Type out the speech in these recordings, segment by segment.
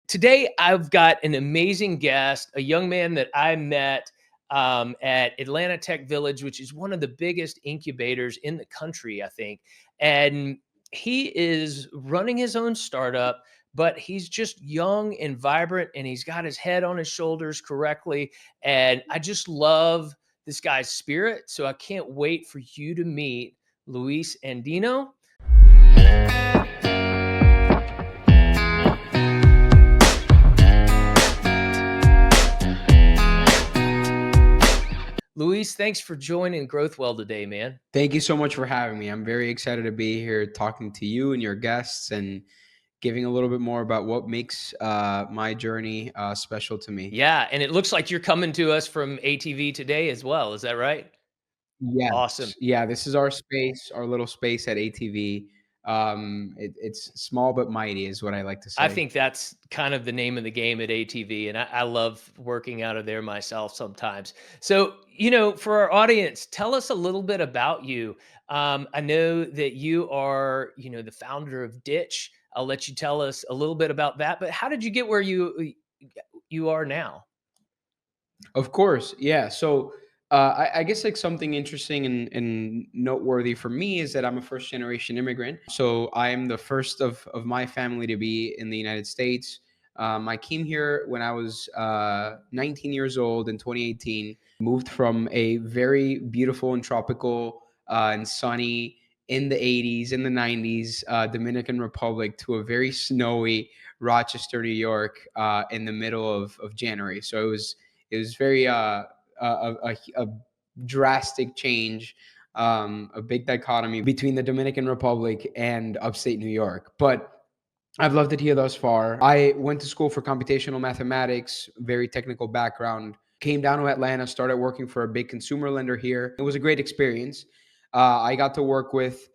Today, I've got an amazing guest, a young man that I met at Atlanta Tech Village, which is one of the biggest incubators in the country, I think. And he is running his own startup, but he's just young and vibrant, and he's got his head on his shoulders correctly. And I just love this guy's spirit. So I can't wait for you to meet Luis Andino. Luis, thanks for joining Growthwell today, man. Thank you so much for having me. I'm very excited to be here talking to you and your guests and giving a little bit more about what makes my journey special to me. Yeah, and it looks like you're coming to us from ATV today as well, is that right? Awesome. Yes. Yeah, this is our space, our little space at ATV. It's small but mighty, is what I like to I say. think that's kind of the name of the game at ATV, and I love working out of there myself sometimes. So, for our audience, tell us a little bit about you. I know that you are, the founder of Ditch. I'll let you tell us a little bit about that, but how did you get where you are now? Of course, yeah. So I guess like something interesting and noteworthy for me is that I'm a first generation immigrant. So I am the first of my family to be in the United States. I came here when I was 19 years old in 2018. Moved from a very beautiful and tropical and sunny in the 80s, in the 90s, Dominican Republic to a very snowy Rochester, New York, in the middle of January. So it was very a drastic change, a big dichotomy between the Dominican Republic and upstate New York. But I've loved it here thus far. I went to school for computational mathematics, very technical background. Came down to Atlanta, started working for a big consumer lender here. It was a great experience. I got to work with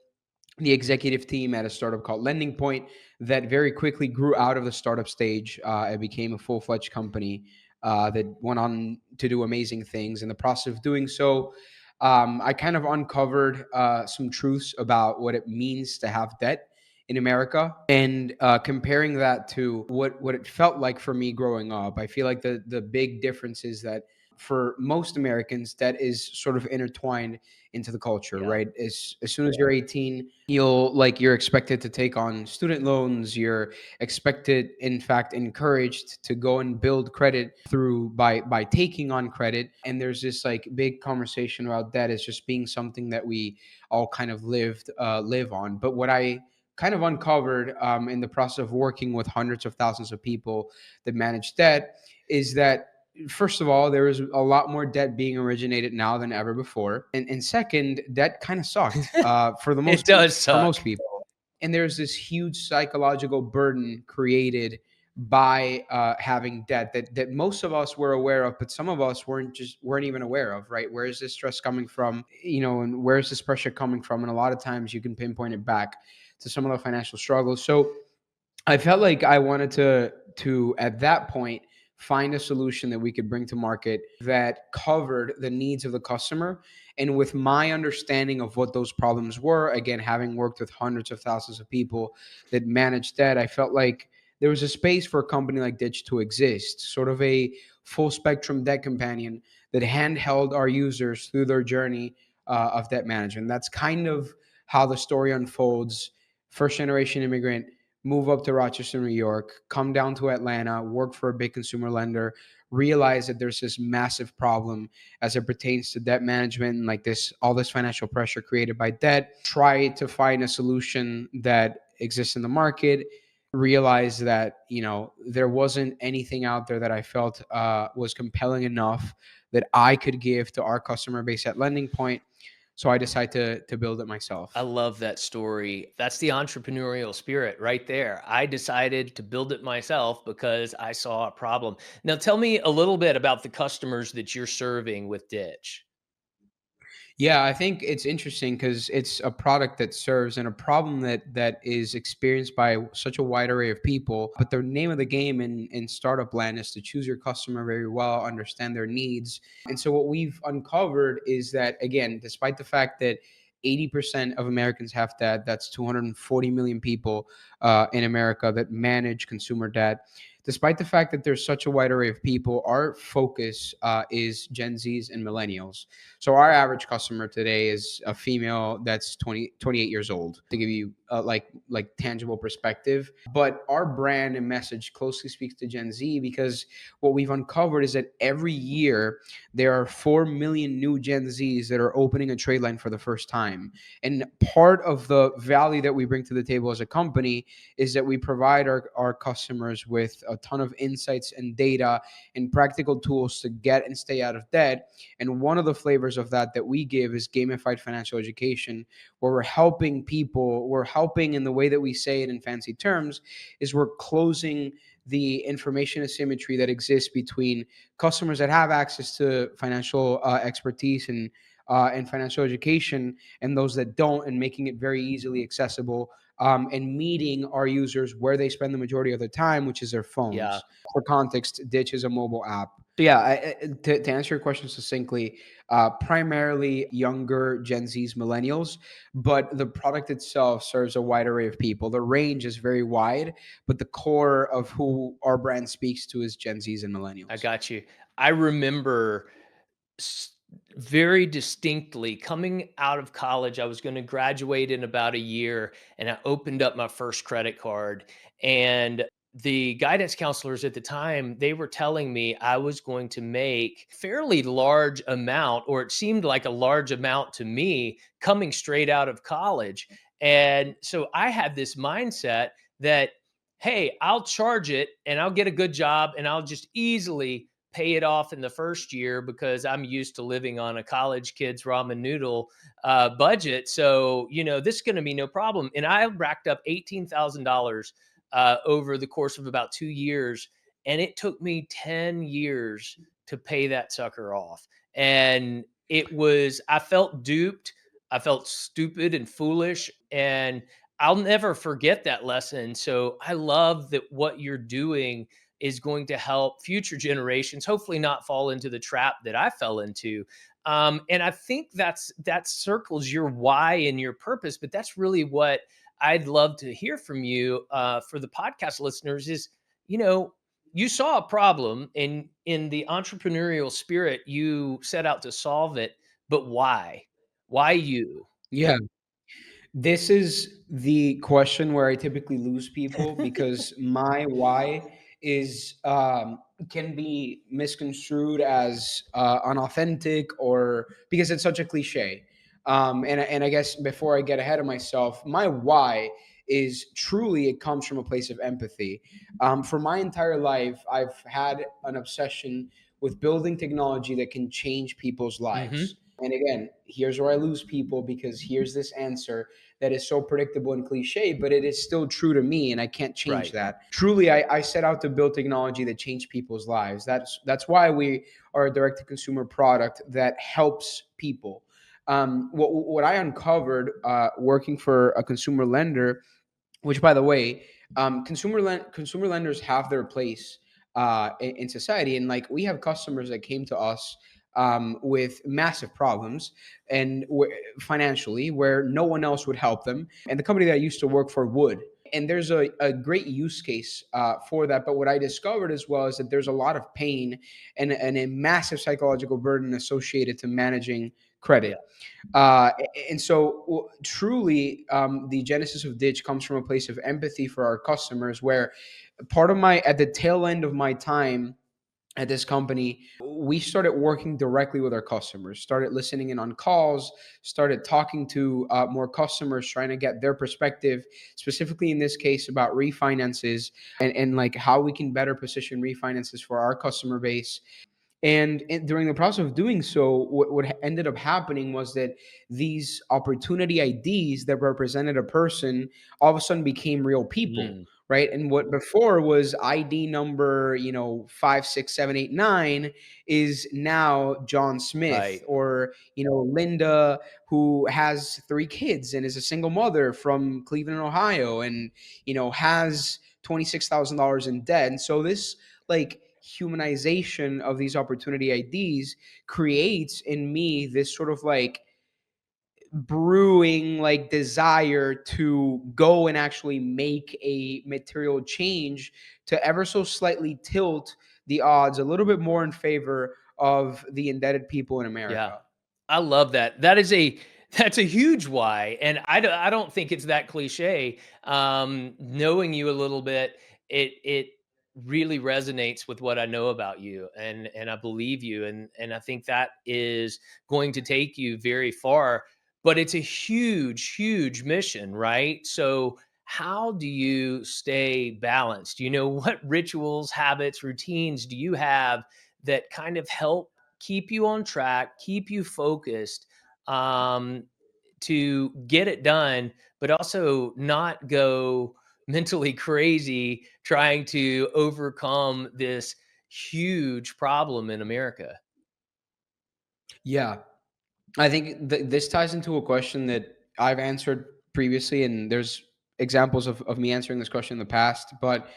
the executive team at a startup called Lending Point that very quickly grew out of the startup stage. It became a full fledged company that went on to do amazing things. In the process of doing so, I kind of uncovered some truths about what it means to have debt in America and comparing that to what it felt like for me growing up. I feel like the big difference is that for most Americans, debt is sort of intertwined into the culture, Yeah. right? As soon as you're 18, you're expected to take on student loans. You're expected, in fact, encouraged to go and build credit through by taking on credit. And there's this like big conversation about debt as just being something that we all kind of live on. But what I kind of uncovered in the process of working with hundreds of thousands of people that manage debt is that first of all, there is a lot more debt being originated now than ever before, and second, debt kind of sucked for the It most does for most suck. people, and there's this huge psychological burden created by having debt that most of us were aware of, but some of us weren't even aware of. Right? Where is this stress coming from? And where is this pressure coming from? And a lot of times you can pinpoint it back to some of the financial struggles. So I felt like I wanted to at that point find a solution that we could bring to market that covered the needs of the customer. And with my understanding of what those problems were, again, having worked with hundreds of thousands of people that managed debt, I felt like there was a space for a company like Ditch to exist, sort of a full spectrum debt companion that handheld our users through their journey of debt management. That's kind of how the story unfolds. First generation immigrant, move up to Rochester, New York, come down to Atlanta, work for a big consumer lender, realize that there's this massive problem as it pertains to debt management and like this all this financial pressure created by debt. Try to find a solution that exists in the market. Realize that there wasn't anything out there that I felt was compelling enough that I could give to our customer base at Lending Point. So I decided to build it I myself. love that story. That's the entrepreneurial spirit right there. I decided to build it myself because I saw a problem. Now, tell me a little bit about the customers that you're serving with Ditch. Yeah, I think it's interesting because it's a product that serves and a problem that is experienced by such a wide array of people. But the name of the game in startup land is to choose your customer very well, understand their needs. And so what we've uncovered is that again, despite the fact that 80% of Americans have debt, that's 240 million people in America that manage consumer debt. despite the fact that there's such a wide array of people, our focus is Gen Zs and millennials. So our average customer today is a female that's 28 years old, to give you like tangible perspective. But our brand and message closely speaks to Gen Z, because what we've uncovered is that every year there are 4 million new Gen Zs that are opening a trade line for the first time. And part of the value that we bring to the table as a company is that we provide our customers with a ton of insights and data and practical tools to get and stay out of debt. And one of the flavors of that we give is gamified financial education, where we're helping people, we're helping in the way that we say it in fancy terms, is we're closing the information asymmetry that exists between customers that have access to financial expertise and financial education, and those that don't, and making it very easily accessible, and meeting our users where they spend the majority of their time, which is their Yeah. phones. For context, Ditch is a mobile app. So yeah, to answer your question succinctly, primarily younger Gen Zs, millennials, but the product itself serves a wide array of people. The range is very wide, but the core of who our brand speaks to is Gen Zs and I millennials. got you. I remember s- very distinctly coming out of college. I was going to graduate in about a year, and I opened up my first credit card. And the guidance counselors at the time, they were telling me I was going to make fairly large amount, or it seemed like a large amount to me coming straight out of college. And so I had this mindset that, hey, I'll charge it and I'll get a good job and I'll just easily pay it off in the first year because I'm used to living on a college kid's ramen noodle budget. So, this is going to be no problem. And I racked up $18,000 over the course of about 2 years. And it took me 10 years to pay that sucker off. And I felt duped. I felt stupid and foolish. And I'll never forget that lesson. So I love that what you're doing is going to help future generations hopefully not fall into the trap that I fell into. And I think that circles your why and your purpose, but that's really what I'd love to hear from you for the podcast listeners is, you know, you saw a problem and in the entrepreneurial spirit, you set out to solve it, but why? Why you? Yeah. This is the question where I typically lose people, because my why is can be misconstrued as unauthentic, or because it's such a cliche. And I guess before I get ahead of myself, my why is truly, it comes from a place of empathy. For my entire life, I've had an obsession with building technology that can change people's Hmm. lives. And again, here's where I lose people, because here's this answer that is so predictable and cliche, but it is still true to me, and I can't change Right. that. Truly, I set out to build technology that changed people's lives. That's why we are a direct to consumer product that helps people. What I uncovered working for a consumer lender, which by the way, consumer lenders have their place in society, and like we have customers that came to us with massive problems and financially, where no one else would help them, and the company that I used to work for would. And there's a great use case for that. But what I discovered as well is that there's a lot of pain and a massive psychological burden associated to managing Yeah. credit. And so, truly, the genesis of Ditch comes from a place of empathy for our customers, where part of at the tail end of my time at this company, we started working directly with our customers, started listening in on calls, started talking to more customers, trying to get their perspective, specifically in this case about refinances, and like how we can better position refinances for our customer base. And during the process of doing so, what ended up happening was that these opportunity IDs that represented a person all of a sudden became real people, Mm, right? And what before was ID number, 56789, is now John Smith, right. or Linda, who has 3 kids and is a single mother from Cleveland, Ohio, and has $26,000 in debt. And so this, like, humanization of these opportunity IDs creates in me this sort of like brewing like desire to go and actually make a material change to ever so slightly tilt the odds a little bit more in favor of the indebted people in Yeah. America. I love that. That's a huge why, and I don't think it's that cliche. Knowing you a little bit, it really resonates with what I know about you, and I believe you, and I think that is going to take you very far. But it's a huge, huge mission, right? So how do you stay balanced? You know, what rituals, habits, routines do you have that kind of help keep you on track, keep you focused, um, to get it done, but also not go mentally crazy trying to overcome this huge problem in America. Yeah, I think this ties into a question that I've answered previously, and there's examples of me answering this question in the past. But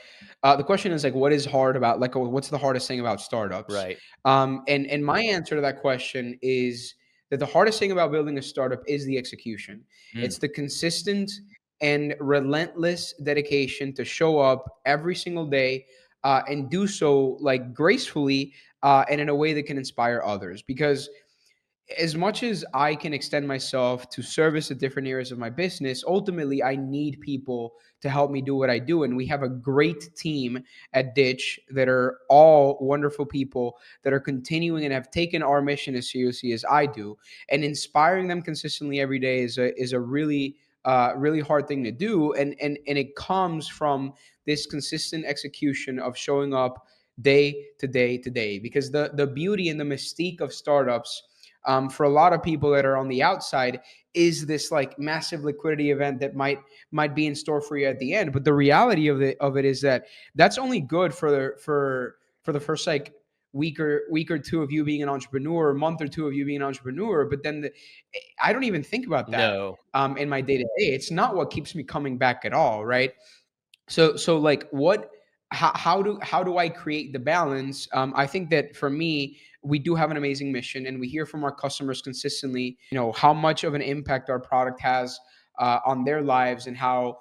the question is like, what is hard about like, what's the hardest thing about startups? Right. And my answer to that question is that the hardest thing about building a startup is the execution. It's Mm. the consistent and relentless dedication to show up every single day and do so like gracefully and in a way that can inspire others. Because as much as I can extend myself to service the different areas of my business, ultimately I need people to help me do what I do. And we have a great team at Ditch that are all wonderful people that are continuing and have taken our mission as seriously as I do. And inspiring them consistently every day is a really really hard thing to do. And it comes from this consistent execution of showing up day to day to day. Because the beauty and the mystique of startups for a lot of people that are on the outside is this like massive liquidity event that might be in store for you at the end. But the reality of it is that that's only good for the first like week or two of you being an entrepreneur, a month or two of you being an entrepreneur. But then I don't even think about that No. in my day to day. It's not what keeps me coming back at all, right? So like what how do I create the balance? I think that for me, we do have an amazing mission, and we hear from our customers consistently, how much of an impact our product has on their lives, and how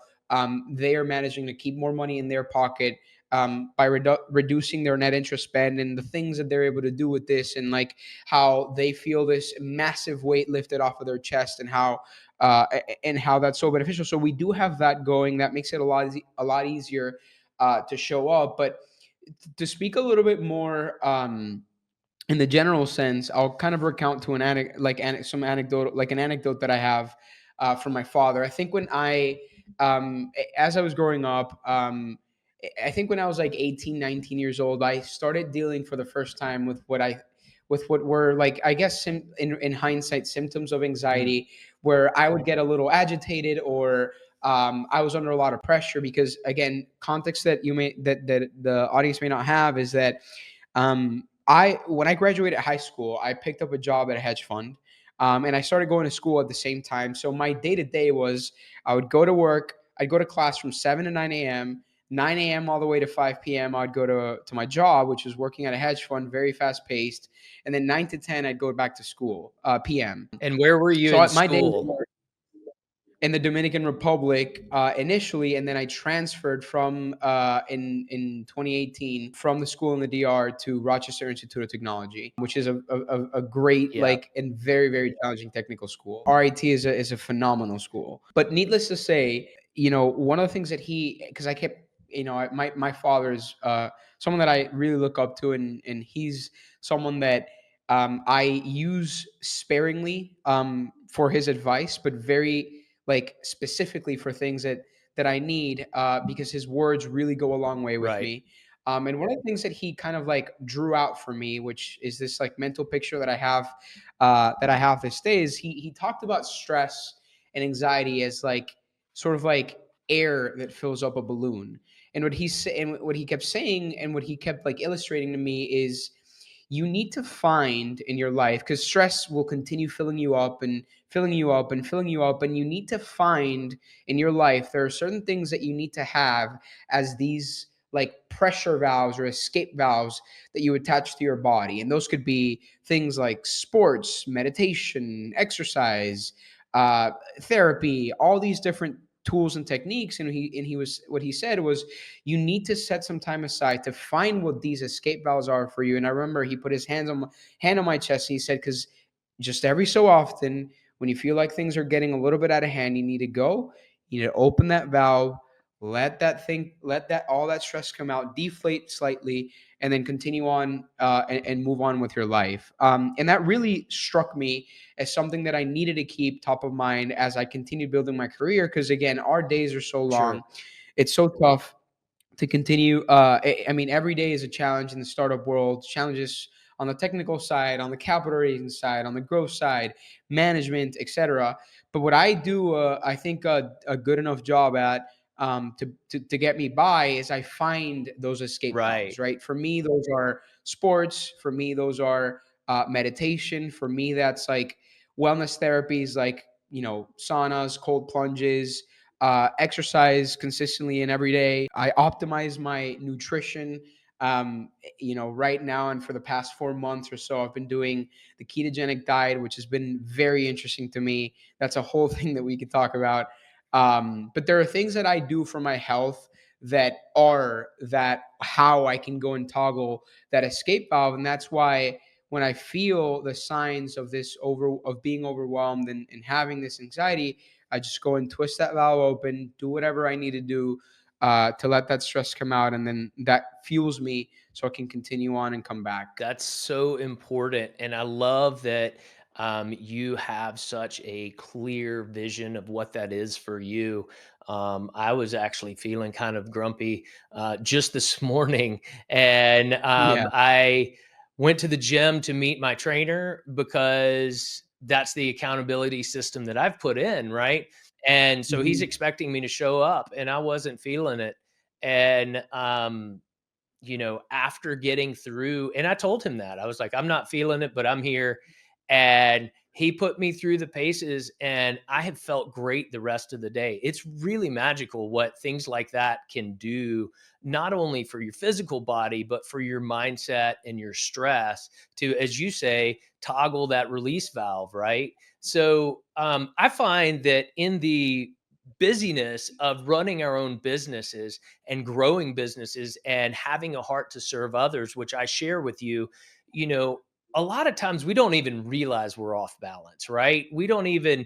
they are managing to keep more money in their pocket by reducing their net interest spend, and the things that they're able to do with this, and like how they feel this massive weight lifted off of their chest, and how that's so beneficial. So we do have that going. That makes it a lot easier to show up. But to speak a little bit more in the general sense, I'll kind of recount to some anecdote, like an anecdote that I have from my father. I think as I was growing up, I think when I was like 18, 19 years old, I started dealing for the first time with what were like, I guess, in hindsight, symptoms of Mm. anxiety, where I would get a little agitated, or I was under a lot of pressure. Because again, context that the audience may not have is that I when I graduated high school, I picked up a job at a hedge fund, and I started going to school at the same time. So my day to day was I would go to work, I'd go to class from 7 to 9 a.m. 9 a.m. all the way to 5 p.m. I'd go to my job, which was working at a hedge fund, very fast paced, and then 9 to 10 I'd go back to school p.m. And where were you So in my day school? in the Dominican Republic initially, and then I transferred from in 2018 from the school in the DR to Rochester Institute of Technology, which is a great Yeah. like and very very challenging technical school. RIT is a phenomenal school. But needless to say, one of the things that because I kept my father's someone that I really look up to, and he's someone that I use sparingly for his advice, but very like specifically for things that I need, because his words really go a long way with Right. me. And one of the things that he kind of like drew out for me, which is this like mental picture that I have this day, is he talked about stress and anxiety as like sort of like air that fills up a balloon. And what he kept saying, and what he kept like illustrating to me, is you need to find in your life, because stress will continue filling you up and filling you up and filling you up, and you need to find in your life there are certain things that you need to have as these like pressure valves or escape valves that you attach to your body. And those could be things like sports, meditation, exercise, therapy, all these different tools and techniques, and he was what he said was, you need to set some time aside to find what these escape valves are for you. And I remember he put his hand on my chest, and he said, because just every so often, when you feel like things are getting a little bit out of hand, you need to go, you need to open that valve, let that all that stress come out, deflate slightly, and then continue on, and move on with your life. And that really struck me as something that I needed to keep top of mind as I continued building my career. Because again, our days are so long, Sure. it's so tough to continue. I mean, every day is a challenge in the startup world. Challenges on the technical side, on the capital raising side, on the growth side, management, etc. But what I do, I think a good enough job at, to get me by, is I find those escape valves. Right. Right. For me, those are sports. For me, those are meditation. For me, that's like wellness therapies, like saunas, cold plunges, exercise consistently and every day. I optimize my nutrition. Right now and for the past 4 months or so, I've been doing the ketogenic diet, which has been very interesting to me. That's a whole thing that we could talk about. But there are things that I do for my health that are that how I can go and toggle that escape valve. And that's why when I feel the signs of of being overwhelmed and having this anxiety, I just go and twist that valve open, do whatever I need to do, to let that stress come out, and then that fuels me so I can continue on and come back. That's so important. And I love that you have such a clear vision of what that is for you. I was actually feeling kind of grumpy just this morning, and Yeah. I went to the gym to meet my trainer because that's the accountability system that I've put in, right? And so he's Hmm. expecting me to show up, and I wasn't feeling it. And after getting through, and I told him that. I was like, "I'm not feeling it, but I'm here." And he put me through the paces, and I have felt great the rest of the day. It's really magical what things like that can do, not only for your physical body, but for your mindset and your stress to, as you say, toggle that release valve, right? So, I find that in the busyness of running our own businesses and growing businesses and having a heart to serve others, which I share with you, you know, a lot of times we don't even realize we're off balance, right? We don't even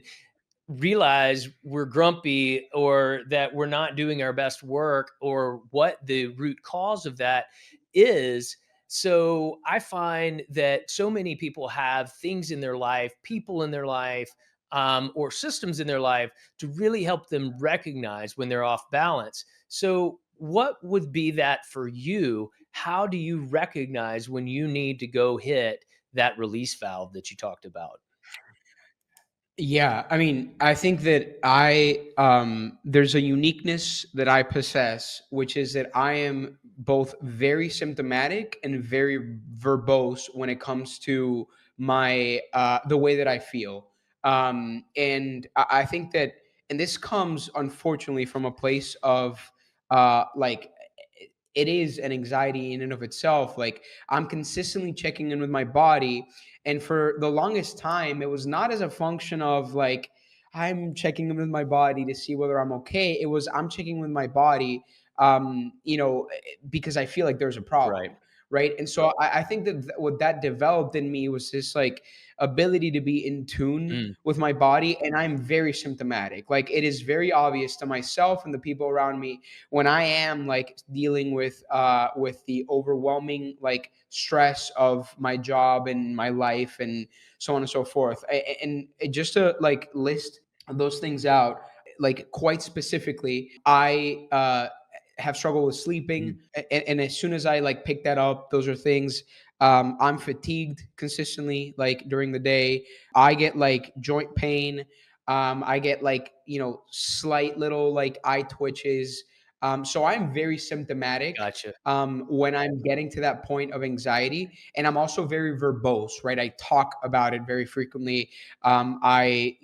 realize we're grumpy or that we're not doing our best work or what the root cause of that is. So I find that so many people have things in their life, people in their life, or systems in their life to really help them recognize when they're off balance. So, what would be that for you? How do you recognize when you need to go hit that release valve that you talked about? Yeah, I mean, I think that there's a uniqueness that I possess, which is that I am both very symptomatic and very verbose when it comes to my the way that I feel. And I think that, and this comes unfortunately from a place of like, it is an anxiety in and of itself. Like, I'm consistently checking in with my body, and for the longest time, it was not as a function of like, I'm checking in with my body to see whether I'm okay. It was, I'm checking with my body, because I feel like there's a Right. problem. Right. And so I think that what that developed in me was this like ability to be in tune Mm, with my body. And I'm very symptomatic. Like, it is very obvious to myself and the people around me when I am like dealing with the overwhelming like stress of my job and my life and so on and so forth. And just to like list those things out, like quite specifically, I have struggled with sleeping, mm. and as soon as I like pick that up, those are things. I'm fatigued consistently, like during the day. I get like joint pain. I get like slight little like eye twitches. So I'm very symptomatic Gotcha. when I'm getting to that point of anxiety, and I'm also very verbose. Right, I talk about it very frequently. I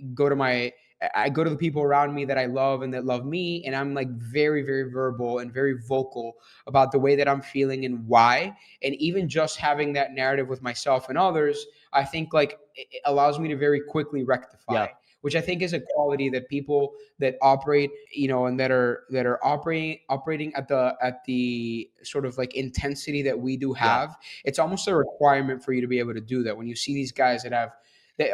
go to the people around me that I love and that love me, and I'm like very, very verbal and very vocal about the way that I'm feeling and why. And even just having that narrative with myself and others, I think like it allows me to very quickly rectify Yeah. which I think is a quality that people that operate, and that are operating at the sort of like intensity that we do Yeah. have. It's almost a requirement for you to be able to do that. When you see these guys that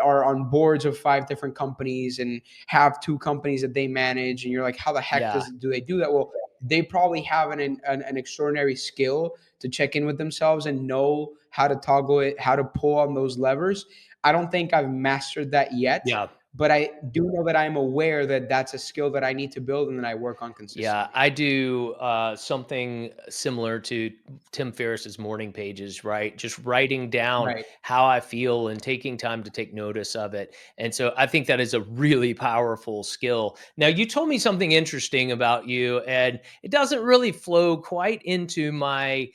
are on boards of 5 different companies and have 2 companies that they manage, and you're like, how the heck Yeah. do they do that? Well, they probably have an extraordinary skill to check in with themselves and know how to toggle it, how to pull on those levers. I don't think I've mastered that yet, Yeah. but I do know that I'm aware that that's a skill that I need to build and that I work on Yeah, consistently. I do something similar to Tim Ferriss's morning pages, right? Just writing down Right. how I feel and taking time to take notice of it. And so I think that is a really powerful skill. Now, you told me something interesting about you, and it doesn't really flow quite into my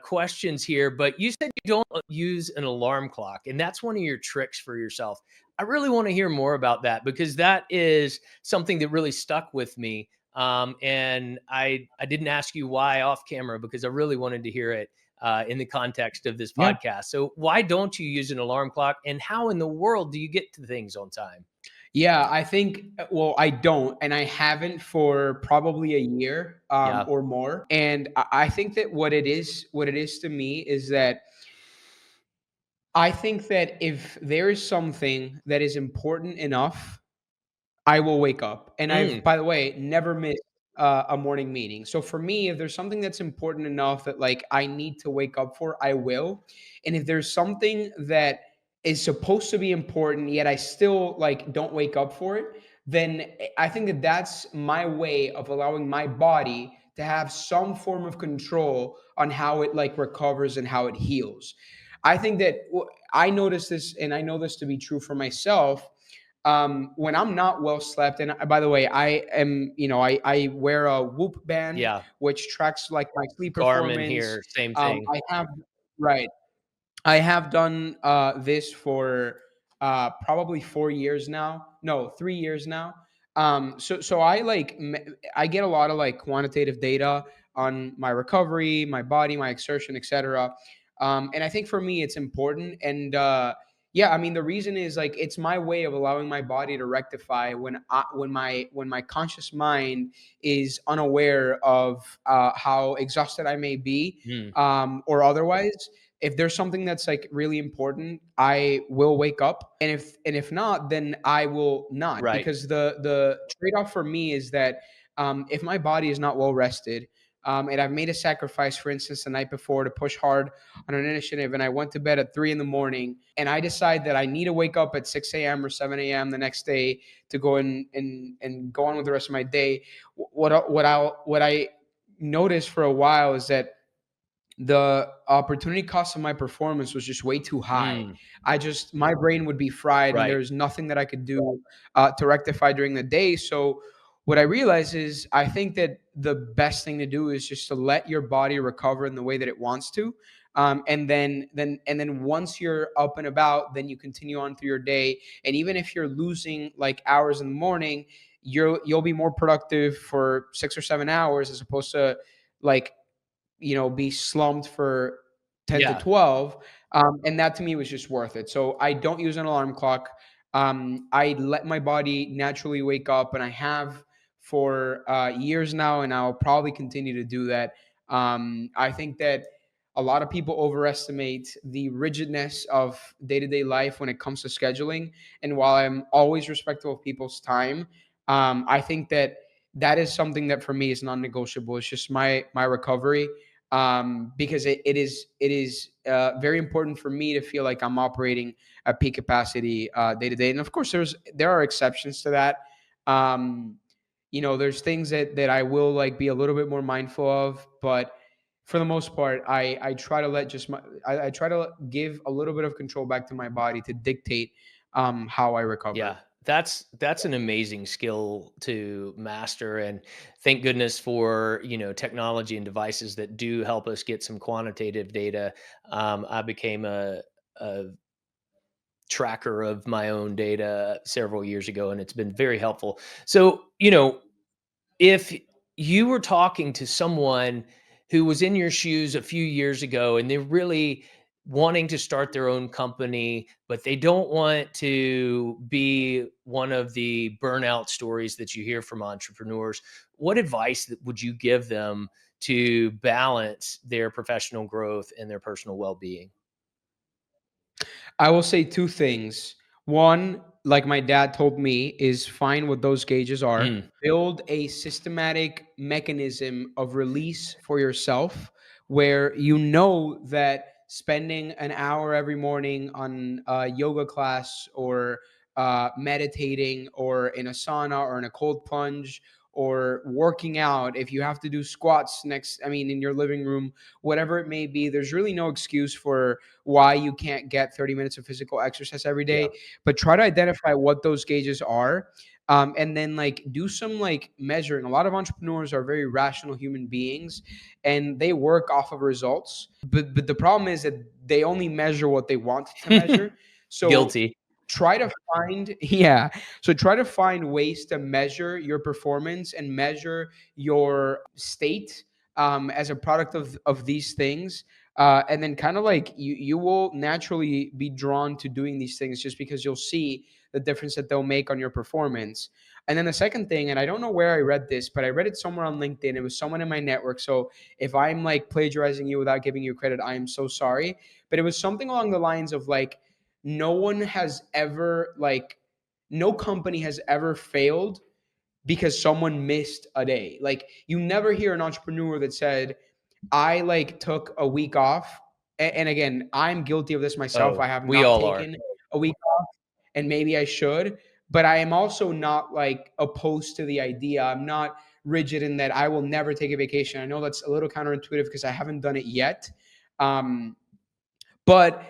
questions here, but you said you don't use an alarm clock, and that's one of your tricks for yourself. I really want to hear more about that because that is something that really stuck with me, and I didn't ask you why off camera because I really wanted to hear it in the context of this Yeah. podcast. So why don't you use an alarm clock, and how in the world do you get to things on time? Yeah, I think, well, I don't, and I haven't for probably a year, Yeah. or more. And I think that what it is to me is that I think that if there is something that is important enough, I will wake up. And I've, Mm, by the way, never missed a morning meeting. So for me, if there's something that's important enough that like I need to wake up for, I will. And if there's something that is supposed to be important, yet I still like don't wake up for it, then I think that that's my way of allowing my body to have some form of control on how it like recovers and how it heals. I think that I notice this, and I know this to be true for myself. When I'm not well slept, and by the way, I am, I wear a Whoop band, yeah. which tracks like my sleep Garmin performance. here, same thing. I have, right. I have done this for probably 4 years now. No, 3 years now. So I get a lot of like quantitative data on my recovery, my body, my exertion, etc. And I think for me it's important. And yeah, I mean the reason is like it's my way of allowing my body to rectify when my conscious mind is unaware of how exhausted I may be, Mm, or otherwise. If there's something that's like really important, I will wake up. And if not, then I will not, right. because the trade-off for me is that if my body is not well rested, and I've made a sacrifice, for instance, the night before to push hard on an initiative, and I went to bed at 3 in the morning, and I decide that I need to wake up at 6 a.m. or 7 a.m. the next day to go and go on with the rest of my day. What I noticed for a while is that the opportunity cost of my performance was just way too high. Mm, My brain would be fried, and right. there's nothing that I could do to rectify during the day. So what I realize is I think that the best thing to do is just to let your body recover in the way that it wants to. And then once you're up and about, then you continue on through your day. And even if you're losing like hours in the morning, you'll be more productive for 6 or 7 hours as opposed to like be slumped for 10 to Yeah. 12. And that to me was just worth it. So I don't use an alarm clock. I let my body naturally wake up, and I have for years now, and I'll probably continue to do that. I think that a lot of people overestimate the rigidness of day-to-day life when it comes to scheduling. And while I'm always respectful of people's time, I think that that is something that for me is non-negotiable. It's just my recovery, because it is very important for me to feel like I'm operating at peak capacity day to day. And of course, there are exceptions to that. Um, there's things that I will like be a little bit more mindful of, but for the most part, I try to let just I try to give a little bit of control back to my body to dictate how I Yeah, recover. that's an amazing skill to master, and thank goodness for, technology and devices that do help us get some quantitative data. I became a tracker of my own data several years ago, and it's been very helpful. So, if you were talking to someone who was in your shoes a few years ago and they really wanting to start their own company, but they don't want to be one of the burnout stories that you hear from entrepreneurs. What advice would you give them to balance their professional growth and their personal well-being? I will say two things. One, like my dad told me, is find what those gauges are. Mm, Build a systematic mechanism of release for yourself where you know that spending an hour every morning on a yoga class or meditating or in a sauna or in a cold plunge or working out, if you have to do squats in your living room, whatever it may be, there's really no excuse for why you can't get 30 minutes of physical exercise every yeah, day, but try to identify what those gauges are. And then like do some like measuring. A lot of entrepreneurs are very rational human beings and they work off of results. But the problem is that they only measure what they want to measure. So guilty. try to find yeah so try to find ways to measure your performance and measure your state as a product of these things, and then kind of like you will naturally be drawn to doing these things just because you'll see the difference that they'll make on your performance. And then the second thing, and I don't know where I read this, but I read it somewhere on LinkedIn. It was someone in my network. So if I'm like plagiarizing you without giving you credit, I am so sorry. But it was something along the lines of like, no one has ever like no company has ever failed because someone missed a day. Like you never hear an entrepreneur that said, I like took a week off. And again, I'm guilty of this myself. I Oh, have we not all are. taken a week off, and maybe I should, but I am also not like opposed to the idea. I'm not rigid in that I will never take a vacation. I know that's a little counterintuitive because I haven't done it yet. Um, but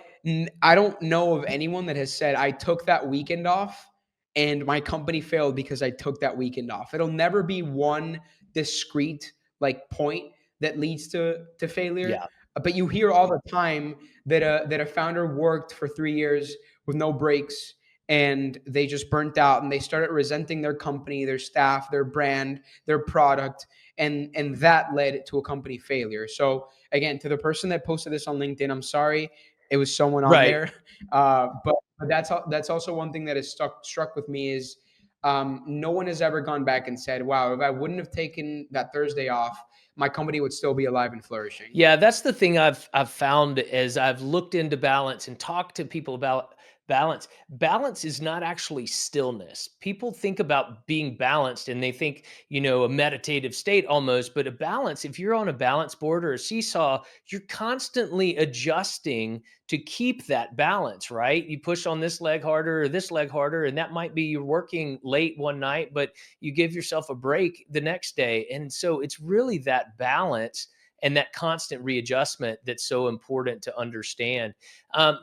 I don't know of anyone that has said, I took that weekend off and my company failed because I took that weekend off. It'll never be one discrete like point that leads to failure. Yeah. But you hear all the time that a founder worked for 3 years with no breaks and they just burnt out and they started resenting their company, their staff, their brand, their product, and that led to a company failure. So again, to the person that posted this on LinkedIn, I'm sorry, it was someone on Right. there. But that's also one thing that has struck with me is no one has ever gone back and said, "Wow, if I wouldn't have taken that Thursday off, my company would still be alive and flourishing." Yeah, that's the thing I've found as I've looked into balance and talked to people about balance. Balance is not actually stillness. People think about being balanced and they think, a meditative state almost, but a balance, if you're on a balance board or a seesaw, you're constantly adjusting to keep that balance, right? You push on this leg harder or this leg harder, and that might be you're working late one night, but you give yourself a break the next day. And so it's really that balance and that constant readjustment that's so important to understand.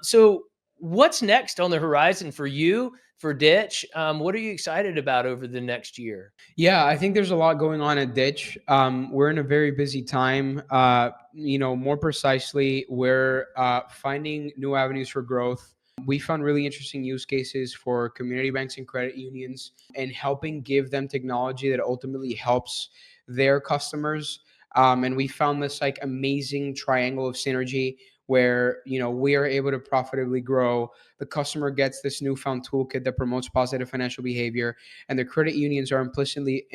So, what's next on the horizon for you, for Ditch? What are you excited about over the next year? Yeah, I think there's a lot going on at Ditch. We're in a very busy time. More precisely, we're finding new avenues for growth. We found really interesting use cases for community banks and credit unions and helping give them technology that ultimately helps their customers. And we found this like amazing triangle of synergy where we are able to profitably grow. The customer gets this newfound toolkit that promotes positive financial behavior, and the credit unions are implicitly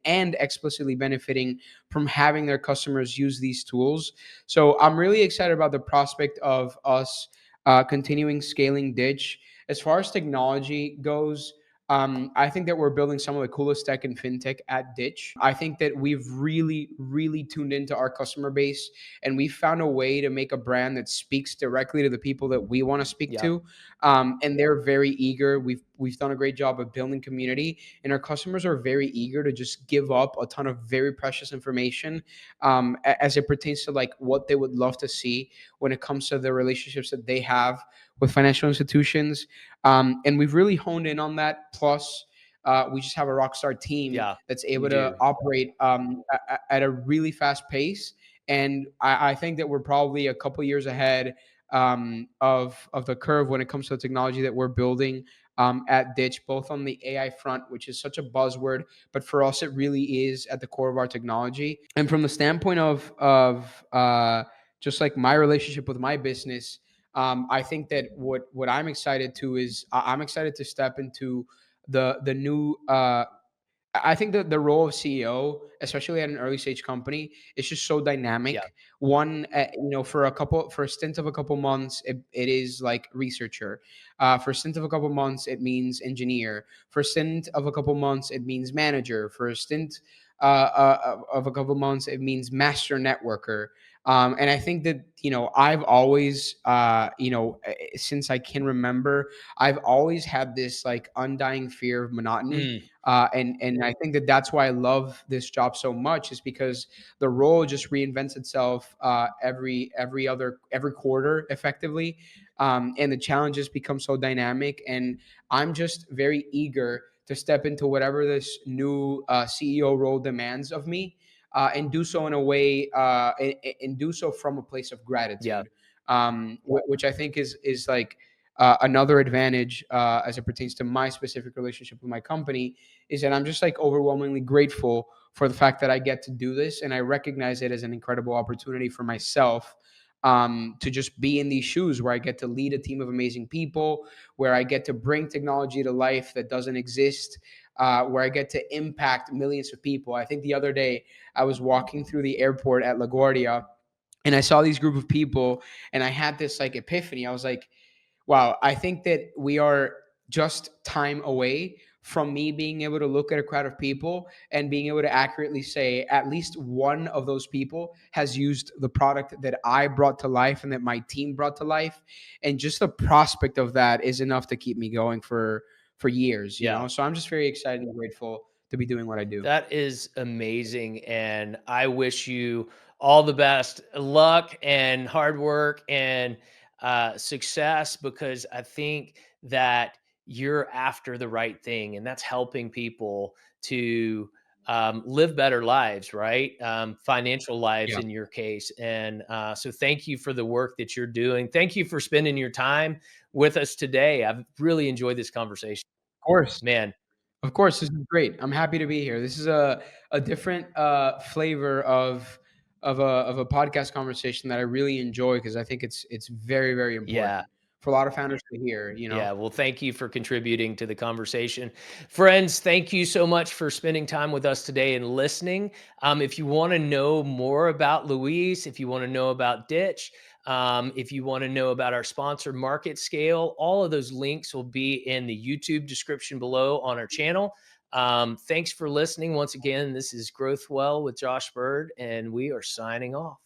and explicitly benefiting from having their customers use these tools. So I'm really excited about the prospect of us continuing scaling Ditch. As far as technology goes, I think that we're building some of the coolest tech in fintech at Ditch. I think that we've really, really tuned into our customer base and we found a way to make a brand that speaks directly to the people that we want to speak Yeah. to. And they're very eager. We've done a great job of building community, and our customers are very eager to just give up a ton of very precious information as it pertains to like what they would love to see when it comes to the relationships that they have with financial institutions. And we've really honed in on that. Plus, we just have a rock star team Yeah, that's you able to do. operate at a really fast pace. And I think that we're probably a couple years ahead of the curve when it comes to the technology that we're building at Ditch, both on the AI front, which is such a buzzword, but for us, it really is at the core of our technology. And from the standpoint of just like my relationship with my business. I think that what I'm excited to is I'm excited to step into the new I think that the role of CEO, especially at an early stage company, is just so Yeah. dynamic. One, for a stint of a couple months, it is like researcher. For a stint of a couple months, it means engineer. For a stint of a couple months, it means manager. For a stint of a couple months, it means master networker. And I think that I've always, since I can remember, I've always had this like undying fear of monotony, Mm, and I think that that's why I love this job so much, is because the role just reinvents itself every quarter effectively, and the challenges become so dynamic, and I'm just very eager to step into whatever this new CEO role demands of me, and do so in a way, and do so from a place of yeah. gratitude, which I think is like another advantage as it pertains to my specific relationship with my company, is that I'm just like overwhelmingly grateful for the fact that I get to do this, and I recognize it as an incredible opportunity for myself, to just be in these shoes where I get to lead a team of amazing people, where I get to bring technology to life that doesn't exist, where I get to impact millions of people. I think the other day I was walking through the airport at LaGuardia, and I saw these group of people, and I had this like epiphany. I was like, wow, I think that we are just time away from me being able to look at a crowd of people and being able to accurately say at least one of those people has used the product that I brought to life and that my team brought to life. And just the prospect of that is enough to keep me going for years, Yeah. So I'm just very excited and grateful to be doing what I do. That is amazing. And I wish you all the best luck and hard work and success, because I think that you're after the right thing, and that's helping people to live better lives, right? Financial lives Yeah. in your case. And so thank you for the work that you're doing. Thank you for spending your time with us today. I've really enjoyed this conversation, Of course. man. Of course, this is great. I'm happy to be here. This is a different flavor of a podcast conversation that I really enjoy, because I think it's very, very Yeah. important for a lot of founders to hear. Yeah, well, thank you for contributing to the conversation. Friends, thank you so much for spending time with us today and listening. If you want to know more about Luis, if you want to know about Ditch, if you want to know about our sponsor, Market Scale, all of those links will be in the YouTube description below on our channel. Thanks for listening. Once again, this is Growthwell with Josh Byrd, and we are signing off.